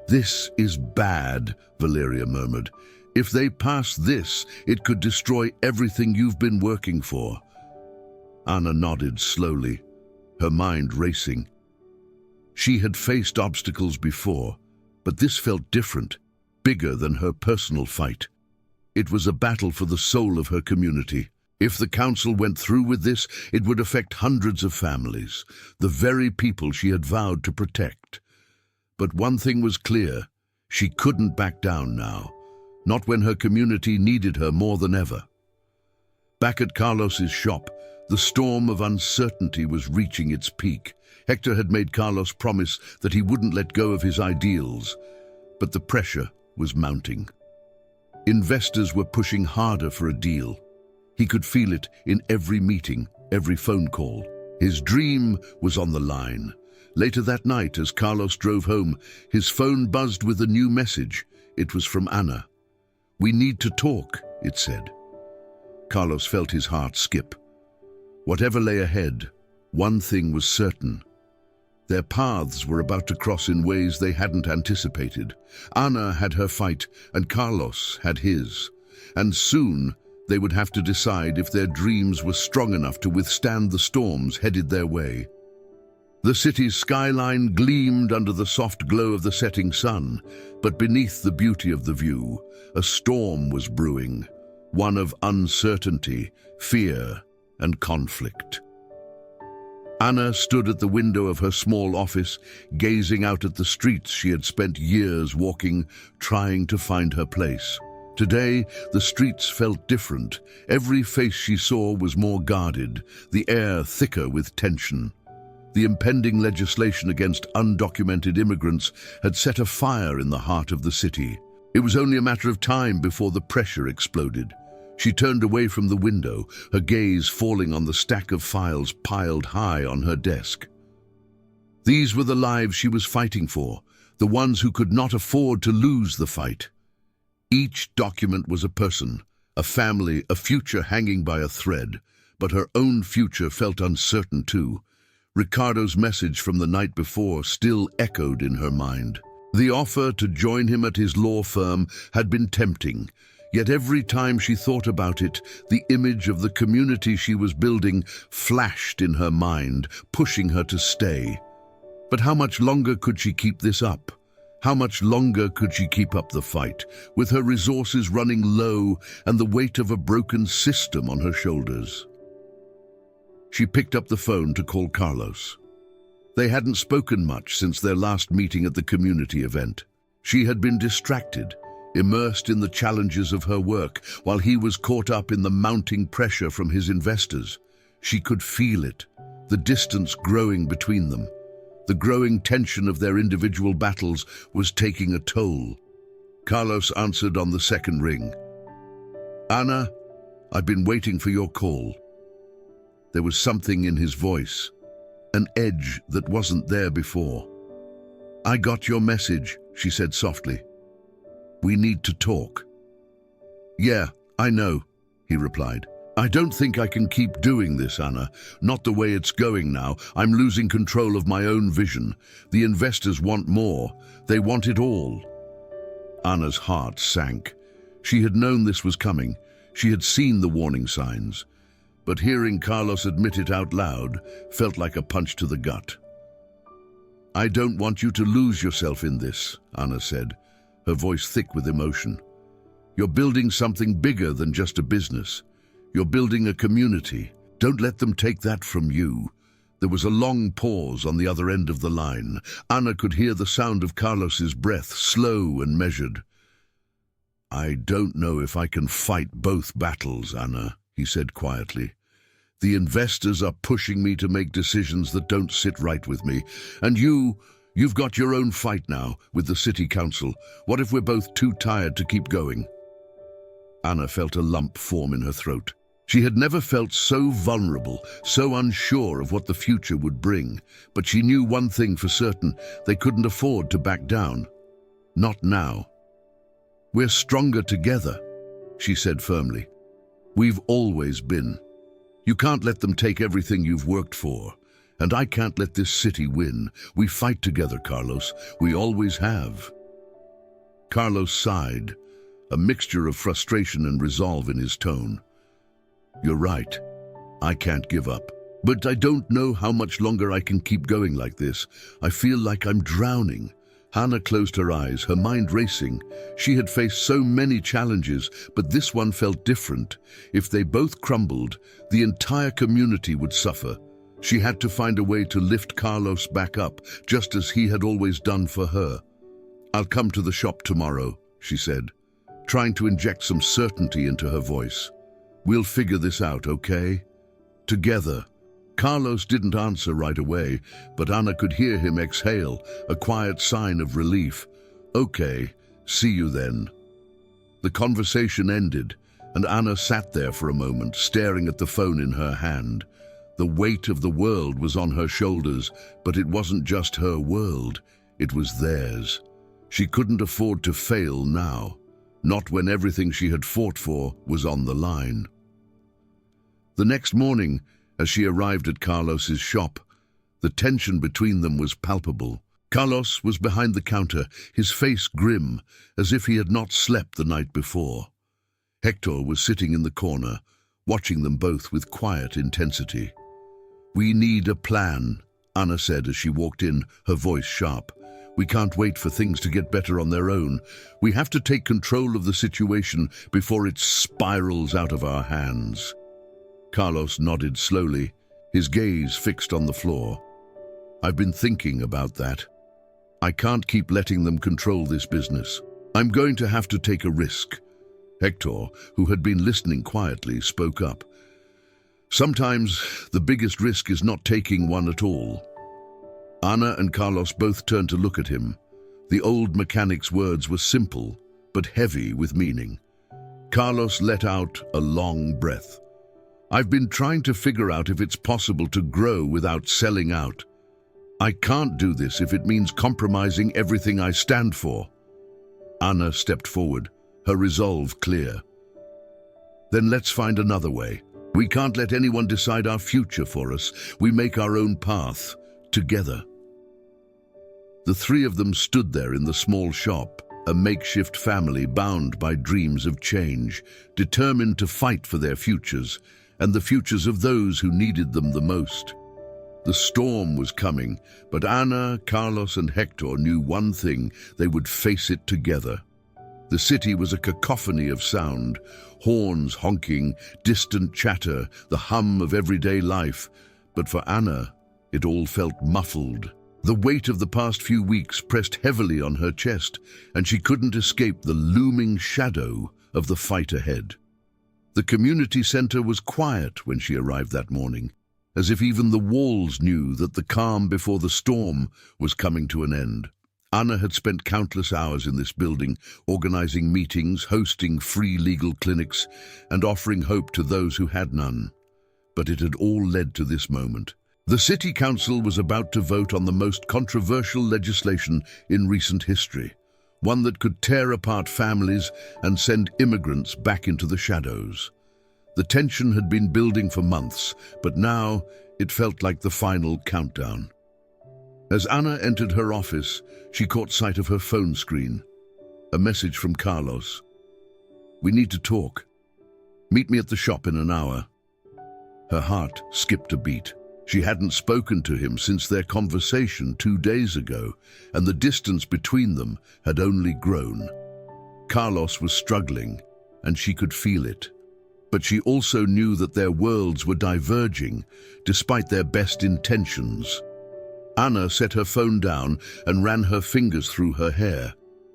S1: "This is bad," Valeria murmured. "If they pass this, it could destroy everything you've been working for." Anna nodded slowly, her mind racing. She had faced obstacles before, but this felt different, bigger than her personal fight. It was a battle for the soul of her community. If the council went through with this, it would affect hundreds of families, the very people she had vowed to protect. But one thing was clear: she couldn't back down now, not when her community needed her more than ever. Back at Carlos's shop, the storm of uncertainty was reaching its peak. Hector had made Carlos promise that he wouldn't let go of his ideals, but the pressure was mounting. Investors were pushing harder for a deal. He could feel it in every meeting, every phone call. His dream was on the line. Later that night, as Carlos drove home, his phone buzzed with a new message. It was from Anna. "We need to talk," it said. Carlos felt his heart skip. Whatever lay ahead, one thing was certain. Their paths were about to cross in ways they hadn't anticipated. Anna had her fight, and Carlos had his. And soon, they would have to decide if their dreams were strong enough to withstand the storms headed their way. The city's skyline gleamed under the soft glow of the setting sun, but beneath the beauty of the view, a storm was brewing, one of uncertainty, fear, and conflict. Anna stood at the window of her small office, gazing out at the streets she had spent years walking, trying to find her place. Today, the streets felt different. Every face she saw was more guarded, the air thicker with tension. The impending legislation against undocumented immigrants had set a fire in the heart of the city. It was only a matter of time before the pressure exploded. She turned away from the window, her gaze falling on the stack of files piled high on her desk. These were the lives she was fighting for, the ones who could not afford to lose the fight. Each document was a person, a family, a future hanging by a thread, but her own future felt uncertain too. Ricardo's message from the night before still echoed in her mind. The offer to join him at his law firm had been tempting, yet every time she thought about it, the image of the community she was building flashed in her mind, pushing her to stay. But how much longer could she keep this up? How much longer could she keep up the fight, with her resources running low and the weight of a broken system on her shoulders? She picked up the phone to call Carlos. They hadn't spoken much since their last meeting at the community event. She had been distracted, immersed in the challenges of her work, while he was caught up in the mounting pressure from his investors. She could feel it, the distance growing between them. The growing tension of their individual battles was taking a toll. Carlos answered on the second ring. "Anna, I've been waiting for your call." There was something in his voice, an edge that wasn't there before. "I got your message," she said softly. "We need to talk." "Yeah, I know," he replied. "I don't think I can keep doing this, Anna. Not the way it's going now. I'm losing control of my own vision. The investors want more. They want it all." Anna's heart sank. She had known this was coming. She had seen the warning signs. But hearing Carlos admit it out loud felt like a punch to the gut. "I don't want you to lose yourself in this," Anna said, her voice thick with emotion. "You're building something bigger than just a business. You're building a community. Don't let them take that from you." There was a long pause on the other end of the line. Anna could hear the sound of Carlos's breath, slow and measured. "I don't know if I can fight both battles, Anna," he said quietly. "The investors are pushing me to make decisions that don't sit right with me. And you've got your own fight now with the city council. What if we're both too tired to keep going?" Anna felt a lump form in her throat. She had never felt so vulnerable, so unsure of what the future would bring. But she knew one thing for certain: they couldn't afford to back down. Not now. "We're stronger together," she said firmly. "We've always been. You can't let them take everything you've worked for. And I can't let this city win. We fight together, Carlos. We always have." Carlos sighed, a mixture of frustration and resolve in his tone. "You're right. I can't give up. But I don't know how much longer I can keep going like this. I feel like I'm drowning." Hannah closed her eyes, her mind racing. She had faced so many challenges, but this one felt different. If they both crumbled, the entire community would suffer. She had to find a way to lift Carlos back up, just as he had always done for her. "I'll come to the shop tomorrow," she said, trying to inject some certainty into her voice. "We'll figure this out, okay? Together." Carlos didn't answer right away, but Anna could hear him exhale, a quiet sign of relief. "Okay, see you then." The conversation ended, and Anna sat there for a moment, staring at the phone in her hand. The weight of the world was on her shoulders, but it wasn't just her world, it was theirs. She couldn't afford to fail now, not when everything she had fought for was on the line. The next morning, as she arrived at Carlos's shop, the tension between them was palpable. Carlos was behind the counter, his face grim, as if he had not slept the night before. Hector was sitting in the corner, watching them both with quiet intensity. "We need a plan," Anna said as she walked in, her voice sharp. "We can't wait for things to get better on their own. We have to take control of the situation before it spirals out of our hands." Carlos nodded slowly, his gaze fixed on the floor. "I've been thinking about that. I can't keep letting them control this business. I'm going to have to take a risk." Hector, who had been listening quietly, spoke up. "Sometimes the biggest risk is not taking one at all." Anna and Carlos both turned to look at him. The old mechanic's words were simple, but heavy with meaning. Carlos let out a long breath. "I've been trying to figure out if it's possible to grow without selling out. I can't do this if it means compromising everything I stand for." Anna stepped forward, her resolve clear. "Then let's find another way. We can't let anyone decide our future for us. We make our own path, together." The three of them stood there in the small shop, a makeshift family bound by dreams of change, determined to fight for their futures and the futures of those who needed them the most. The storm was coming, but Anna, Carlos, and Hector knew one thing: they would face it together. The city was a cacophony of sound, horns honking, distant chatter, the hum of everyday life. But for Anna, it all felt muffled. The weight of the past few weeks pressed heavily on her chest, and she couldn't escape the looming shadow of the fight ahead. The community center was quiet when she arrived that morning, as if even the walls knew that the calm before the storm was coming to an end. Anna had spent countless hours in this building, organizing meetings, hosting free legal clinics, and offering hope to those who had none. But it had all led to this moment. The city council was about to vote on the most controversial legislation in recent history, one that could tear apart families and send immigrants back into the shadows. The tension had been building for months, but now it felt like the final countdown. As Anna entered her office, she caught sight of her phone screen. A message from Carlos. "We need to talk. Meet me at the shop in an hour." Her heart skipped a beat. She hadn't spoken to him since their conversation 2 days ago, and the distance between them had only grown. Carlos was struggling, and she could feel it. But she also knew that their worlds were diverging, despite their best intentions. Anna set her phone down and ran her fingers through her hair.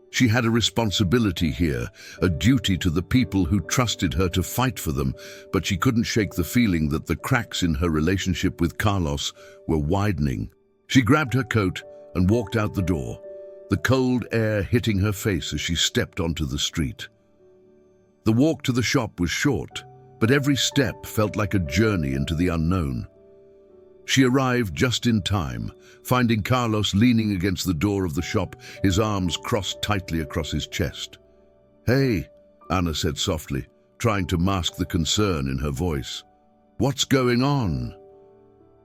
S1: She had a responsibility here, a duty to the people who trusted her to fight for them, but she couldn't shake the feeling that the cracks in her relationship with Carlos were widening. She grabbed her coat and walked out the door, the cold air hitting her face as she stepped onto the street. The walk to the shop was short, but every step felt like a journey into the unknown. She arrived just in time, finding Carlos leaning against the door of the shop, his arms crossed tightly across his chest. "Hey," Anna said softly, trying to mask the concern in her voice. "What's going on?"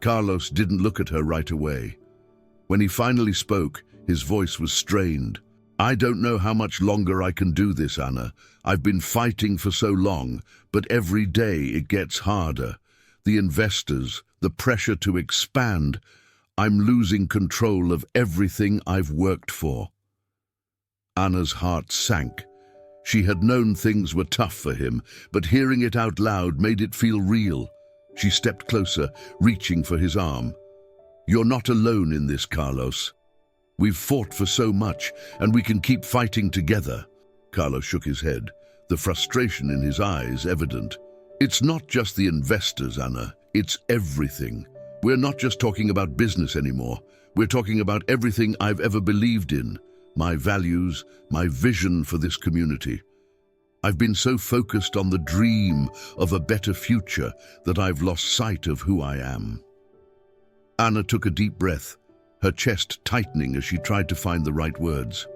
S1: Carlos didn't look at her right away. When he finally spoke, his voice was strained. "I don't know how much longer I can do this, Anna. I've been fighting for so long, but every day it gets harder. The investors, the pressure to expand. I'm losing control of everything I've worked for." Anna's heart sank. She had known things were tough for him, but hearing it out loud made it feel real. She stepped closer, reaching for his arm. "You're not alone in this, Carlos. We've fought for so much, and we can keep fighting together." Carlos shook his head, the frustration in his eyes evident. "It's not just the investors, Anna. It's everything. We're not just talking about business anymore. We're talking about everything I've ever believed in, my values, my vision for this community. I've been so focused on the dream of a better future that I've lost sight of who I am." Anna took a deep breath, her chest tightening as she tried to find the right words.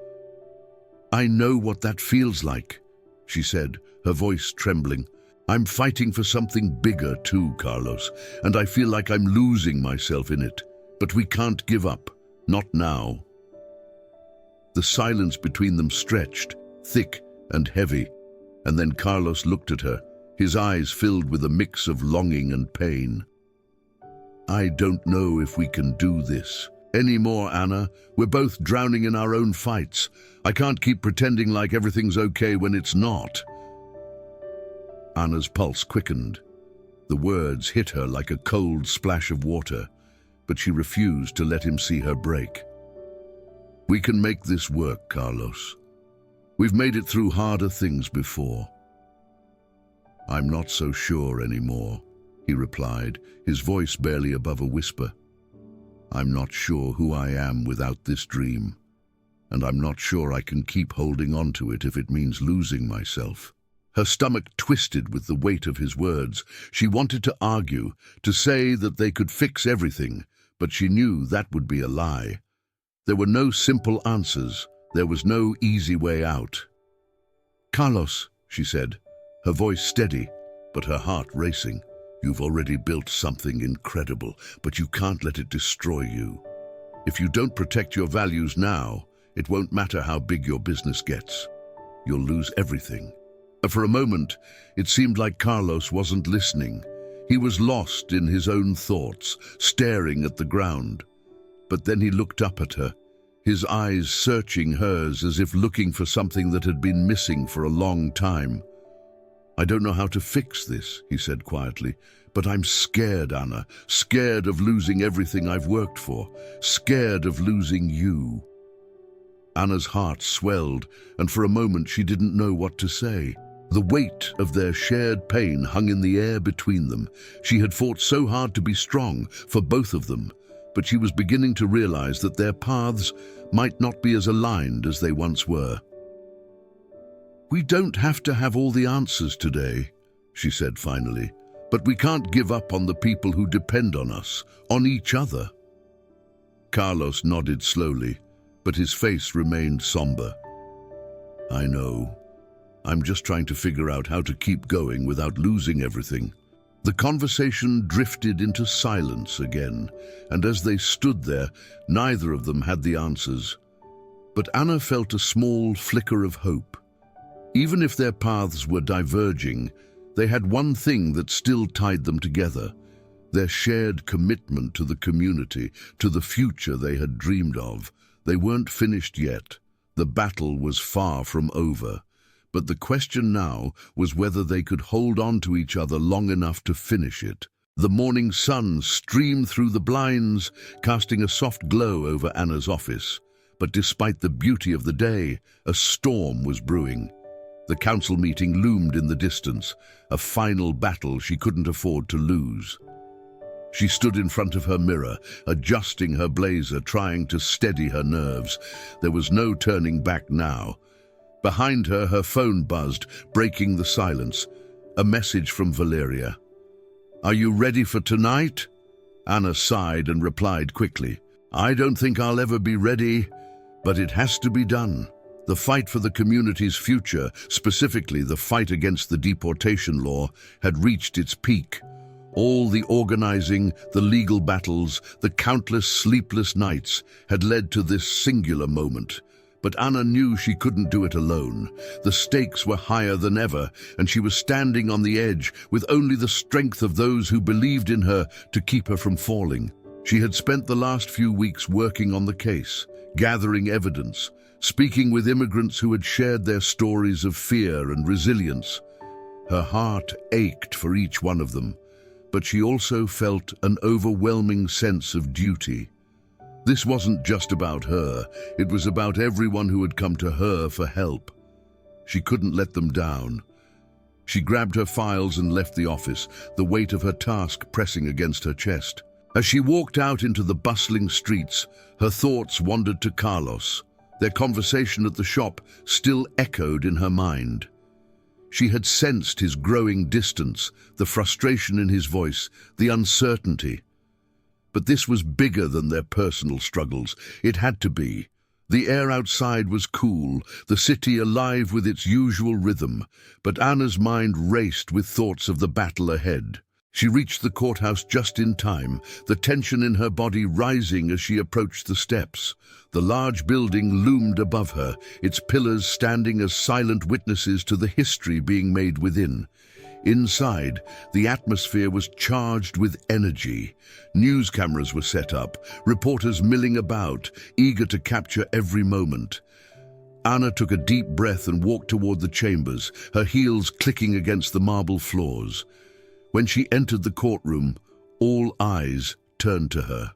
S1: "I know what that feels like," she said, her voice trembling. "I'm fighting for something bigger too, Carlos, and I feel like I'm losing myself in it. But we can't give up, not now." The silence between them stretched, thick and heavy, and then Carlos looked at her, his eyes filled with a mix of longing and pain. "I don't know if we can do this anymore, Anna. We're both drowning in our own fights. I can't keep pretending like everything's okay when it's not." Anna's pulse quickened. The words hit her like a cold splash of water, but she refused to let him see her break. "We can make this work, Carlos. We've made it through harder things before." "I'm not so sure anymore," he replied, his voice barely above a whisper. "I'm not sure who I am without this dream, and I'm not sure I can keep holding on to it if it means losing myself." Her stomach twisted with the weight of his words. She wanted to argue, to say that they could fix everything, but she knew that would be a lie. There were no simple answers. There was no easy way out. "Carlos," she said, her voice steady, but her heart racing. "You've already built something incredible, but you can't let it destroy you. If you don't protect your values now, it won't matter how big your business gets. You'll lose everything." For a moment, it seemed like Carlos wasn't listening. He was lost in his own thoughts, staring at the ground. But then he looked up at her, his eyes searching hers as if looking for something that had been missing for a long time. "I don't know how to fix this," he said quietly, "but I'm scared, Anna, scared of losing everything I've worked for, scared of losing you." Anna's heart swelled, and for a moment she didn't know what to say. The weight of their shared pain hung in the air between them. She had fought so hard to be strong for both of them, but she was beginning to realize that their paths might not be as aligned as they once were. "We don't have to have all the answers today," she said finally, "but we can't give up on the people who depend on us, on each other." Carlos nodded slowly, but his face remained somber. "I know. I'm just trying to figure out how to keep going without losing everything." The conversation drifted into silence again, and as they stood there, neither of them had the answers. But Anna felt a small flicker of hope. Even if their paths were diverging, they had one thing that still tied them together: their shared commitment to the community, to the future they had dreamed of. They weren't finished yet. The battle was far from over. But the question now was whether they could hold on to each other long enough to finish it. The morning sun streamed through the blinds, casting a soft glow over Anna's office. But despite the beauty of the day, a storm was brewing. The council meeting loomed in the distance, a final battle she couldn't afford to lose. She stood in front of her mirror, adjusting her blazer, trying to steady her nerves. There was no turning back now. Behind her, her phone buzzed, breaking the silence. A message from Valeria. "Are you ready for tonight?" Anna sighed and replied quickly, "I don't think I'll ever be ready, but it has to be done." The fight for the community's future, specifically the fight against the deportation law, had reached its peak. All the organizing, the legal battles, the countless sleepless nights had led to this singular moment. But Anna knew she couldn't do it alone. The stakes were higher than ever, and she was standing on the edge with only the strength of those who believed in her to keep her from falling. She had spent the last few weeks working on the case, gathering evidence, speaking with immigrants who had shared their stories of fear and resilience. Her heart ached for each one of them, but she also felt an overwhelming sense of duty. This wasn't just about her, it was about everyone who had come to her for help. She couldn't let them down. She grabbed her files and left the office, the weight of her task pressing against her chest. As she walked out into the bustling streets, her thoughts wandered to Carlos. Their conversation at the shop still echoed in her mind. She had sensed his growing distance, the frustration in his voice, the uncertainty. But this was bigger than their personal struggles. It had to be. The air outside was cool, the city alive with its usual rhythm, but Anna's mind raced with thoughts of the battle ahead. She reached the courthouse just in time, the tension in her body rising as she approached the steps. The large building loomed above her, its pillars standing as silent witnesses to the history being made within. Inside, the atmosphere was charged with energy. News cameras were set up, reporters milling about, eager to capture every moment. Anna took a deep breath and walked toward the chambers, her heels clicking against the marble floors. When she entered the courtroom, all eyes turned to her.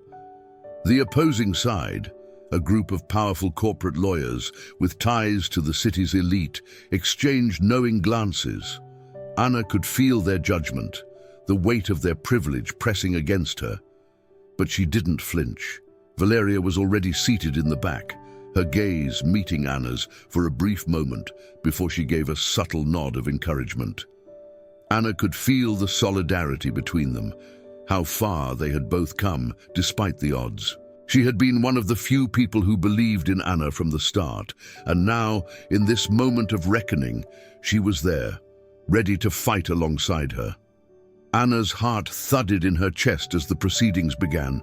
S1: The opposing side, a group of powerful corporate lawyers with ties to the city's elite, exchanged knowing glances. Anna could feel their judgment, the weight of their privilege pressing against her. But she didn't flinch. Valeria was already seated in the back, her gaze meeting Anna's for a brief moment before she gave a subtle nod of encouragement. Anna could feel the solidarity between them, how far they had both come despite the odds. She had been one of the few people who believed in Anna from the start, and now, in this moment of reckoning, she was there, ready to fight alongside her. Anna's heart thudded in her chest as the proceedings began.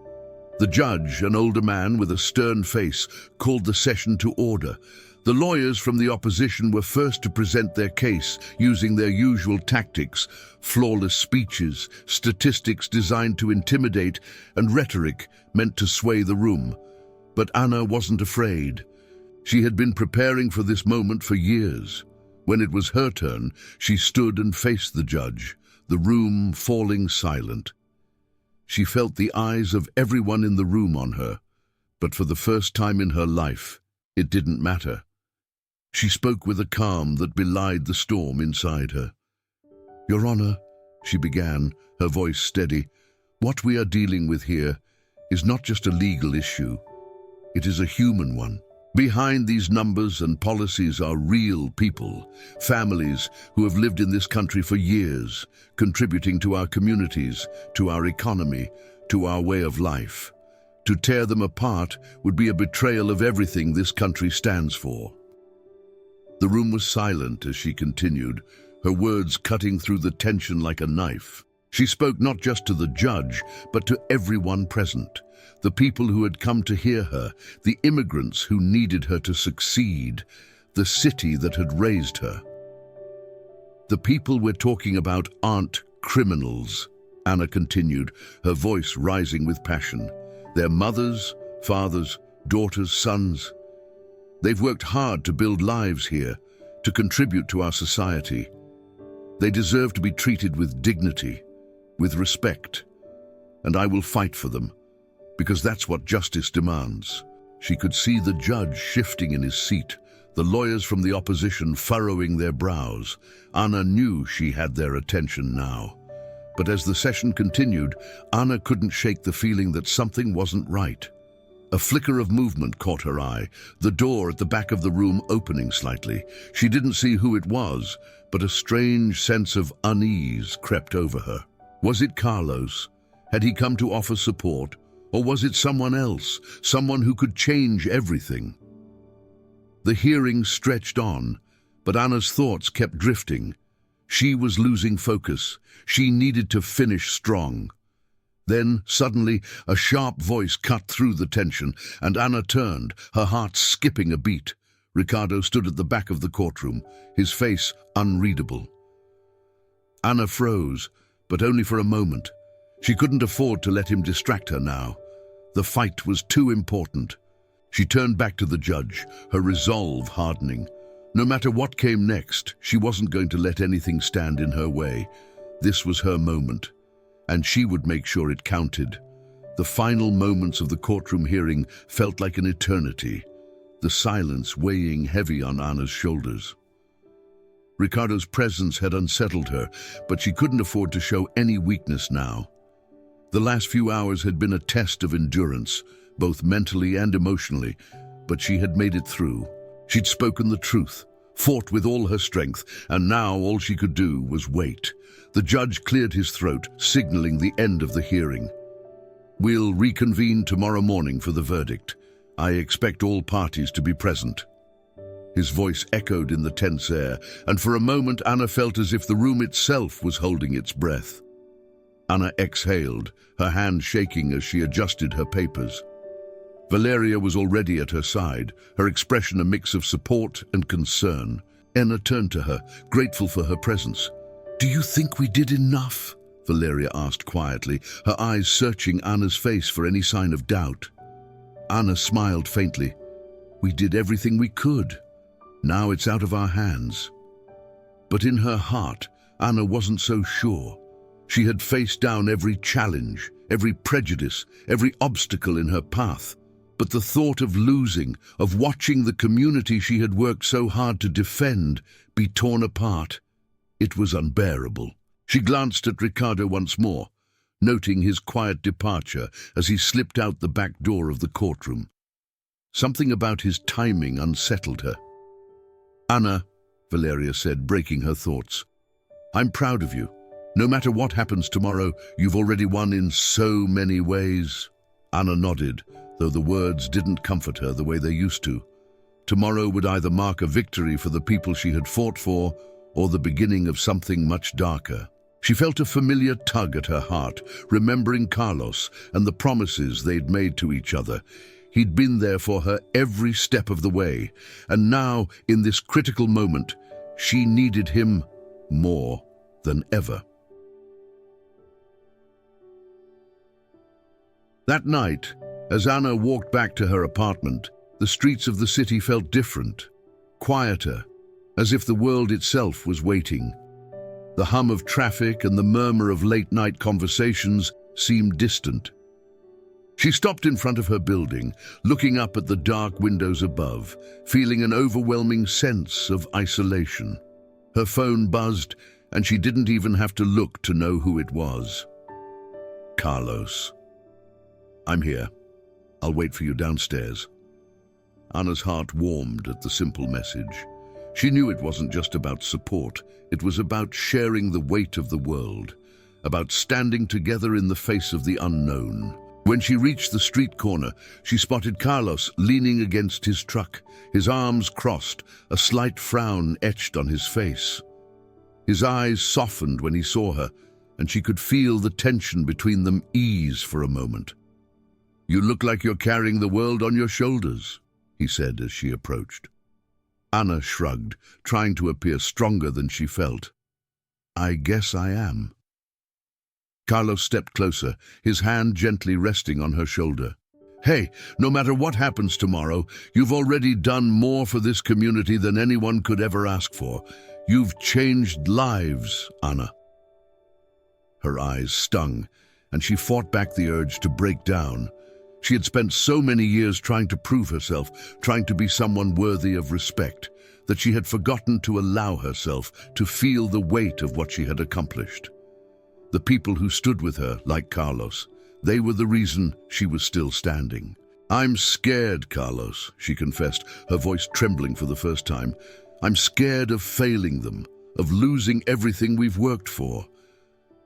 S1: The judge, an older man with a stern face, called the session to order. The lawyers from the opposition were first to present their case using their usual tactics, flawless speeches, statistics designed to intimidate, and rhetoric meant to sway the room. But Anna wasn't afraid. She had been preparing for this moment for years. When it was her turn, she stood and faced the judge, the room falling silent. She felt the eyes of everyone in the room on her, but for the first time in her life, it didn't matter. She spoke with a calm that belied the storm inside her. "Your Honor," she began, her voice steady, "what we are dealing with here is not just a legal issue. It is a human one. Behind these numbers and policies are real people, families who have lived in this country for years, contributing to our communities, to our economy, to our way of life. To tear them apart would be a betrayal of everything this country stands for. The room was silent as she continued, her words cutting through the tension like a knife. She spoke not just to the judge, but to everyone present. The people who had come to hear her, the immigrants who needed her to succeed, the city that had raised her. The people we're talking about aren't criminals, Anna continued, her voice rising with passion. They're mothers, fathers, daughters, sons. They've worked hard to build lives here, to contribute to our society. They deserve to be treated with dignity, with respect, and I will fight for them, because that's what justice demands. She could see the judge shifting in his seat, the lawyers from the opposition furrowing their brows. Anna knew she had their attention now. But as the session continued, Anna couldn't shake the feeling that something wasn't right. A flicker of movement caught her eye, the door at the back of the room opening slightly. She didn't see who it was, but a strange sense of unease crept over her. Was it Carlos? Had he come to offer support? Or was it someone else, someone who could change everything? The hearing stretched on, but Anna's thoughts kept drifting. She was losing focus. She needed to finish strong. Then, suddenly, a sharp voice cut through the tension, and Anna turned, her heart skipping a beat. Ricardo stood at the back of the courtroom, his face unreadable. Anna froze, but only for a moment. She couldn't afford to let him distract her now. The fight was too important. She turned back to the judge, her resolve hardening. No matter what came next, she wasn't going to let anything stand in her way. This was her moment, and she would make sure it counted. The final moments of the courtroom hearing felt like an eternity, the silence weighing heavy on Anna's shoulders. Ricardo's presence had unsettled her, but she couldn't afford to show any weakness now. The last few hours had been a test of endurance, both mentally and emotionally, but she had made it through. She'd spoken the truth, fought with all her strength, and now all she could do was wait. The judge cleared his throat, signaling the end of the hearing. "We'll reconvene tomorrow morning for the verdict. I expect all parties to be present." His voice echoed in the tense air, and for a moment Anna felt as if the room itself was holding its breath. Anna exhaled, her hand shaking as she adjusted her papers. Valeria was already at her side, her expression a mix of support and concern. Anna turned to her, grateful for her presence. "Do you think we did enough?" Valeria asked quietly, her eyes searching Anna's face for any sign of doubt. Anna smiled faintly. "We did everything we could. Now it's out of our hands." But in her heart, Anna wasn't so sure. She had faced down every challenge, every prejudice, every obstacle in her path. But the thought of losing, of watching the community she had worked so hard to defend, be torn apart, it was unbearable. She glanced at Ricardo once more, noting his quiet departure as he slipped out the back door of the courtroom. Something about his timing unsettled her. "Anna," Valeria said, breaking her thoughts, "I'm proud of you. No matter what happens tomorrow, you've already won in so many ways." Anna nodded, though the words didn't comfort her the way they used to. Tomorrow would either mark a victory for the people she had fought for, or the beginning of something much darker. She felt a familiar tug at her heart, remembering Carlos and the promises they'd made to each other. He'd been there for her every step of the way, and now, in this critical moment, she needed him more than ever. That night, as Anna walked back to her apartment, the streets of the city felt different, quieter, as if the world itself was waiting. The hum of traffic and the murmur of late-night conversations seemed distant. She stopped in front of her building, looking up at the dark windows above, feeling an overwhelming sense of isolation. Her phone buzzed, and she didn't even have to look to know who it was. "Carlos. I'm here. I'll wait for you downstairs." Anna's heart warmed at the simple message. She knew it wasn't just about support, it was about sharing the weight of the world, about standing together in the face of the unknown. When she reached the street corner, she spotted Carlos leaning against his truck, his arms crossed, a slight frown etched on his face. His eyes softened when he saw her, and she could feel the tension between them ease for a moment. "You look like you're carrying the world on your shoulders," he said as she approached. Anna shrugged, trying to appear stronger than she felt. "I guess I am." Carlos stepped closer, his hand gently resting on her shoulder. "Hey, no matter what happens tomorrow, you've already done more for this community than anyone could ever ask for. You've changed lives, Anna." Her eyes stung, and she fought back the urge to break down. She had spent so many years trying to prove herself, trying to be someone worthy of respect, that she had forgotten to allow herself to feel the weight of what she had accomplished. The people who stood with her, like Carlos, they were the reason she was still standing. "I'm scared, Carlos," she confessed, her voice trembling for the first time. "I'm scared of failing them, of losing everything we've worked for."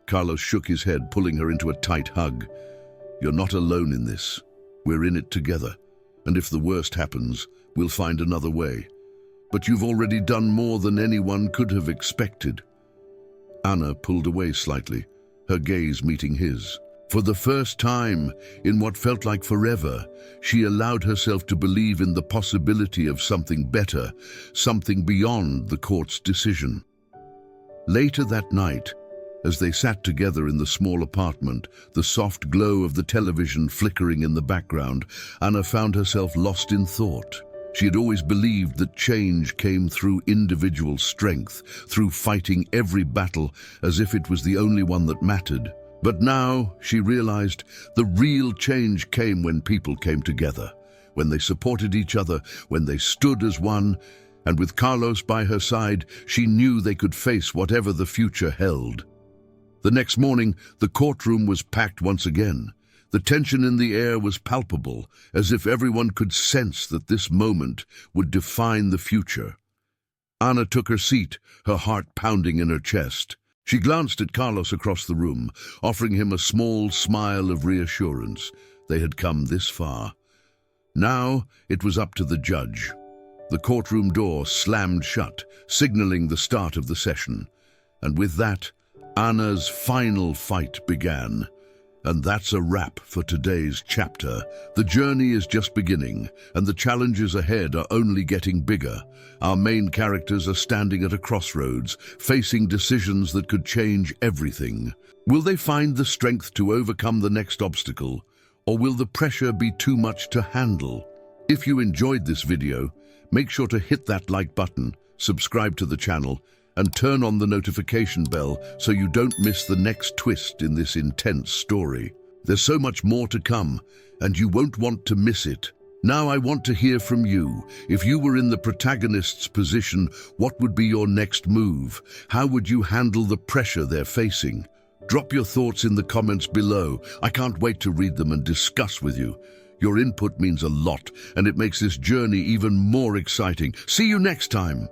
S1: Carlos shook his head, pulling her into a tight hug. "You're not alone in this. We're in it together, and if the worst happens, we'll find another way. But you've already done more than anyone could have expected." Anna pulled away slightly, her gaze meeting his. For the first time, in what felt like forever, she allowed herself to believe in the possibility of something better, something beyond the court's decision. Later that night, as they sat together in the small apartment, the soft glow of the television flickering in the background, Anna found herself lost in thought. She had always believed that change came through individual strength, through fighting every battle as if it was the only one that mattered. But now, she realized, the real change came when people came together, when they supported each other, when they stood as one, and with Carlos by her side, she knew they could face whatever the future held. The next morning, the courtroom was packed once again. The tension in the air was palpable, as if everyone could sense that this moment would define the future. Anna took her seat, her heart pounding in her chest. She glanced at Carlos across the room, offering him a small smile of reassurance. They had come this far. Now it was up to the judge. The courtroom door slammed shut, signaling the start of the session. And with that, Anna's final fight began. And that's a wrap for today's chapter. The journey is just beginning, and the challenges ahead are only getting bigger. Our main characters are standing at a crossroads, facing decisions that could change everything. Will they find the strength to overcome the next obstacle, or will the pressure be too much to handle? If you enjoyed this video, make sure to hit that like button, subscribe to the channel, and turn on the notification bell so you don't miss the next twist in this intense story. There's so much more to come, and you won't want to miss it. Now I want to hear from you. If you were in the protagonist's position, what would be your next move? How would you handle the pressure they're facing? Drop your thoughts in the comments below. I can't wait to read them and discuss with you. Your input means a lot, and it makes this journey even more exciting. See you next time.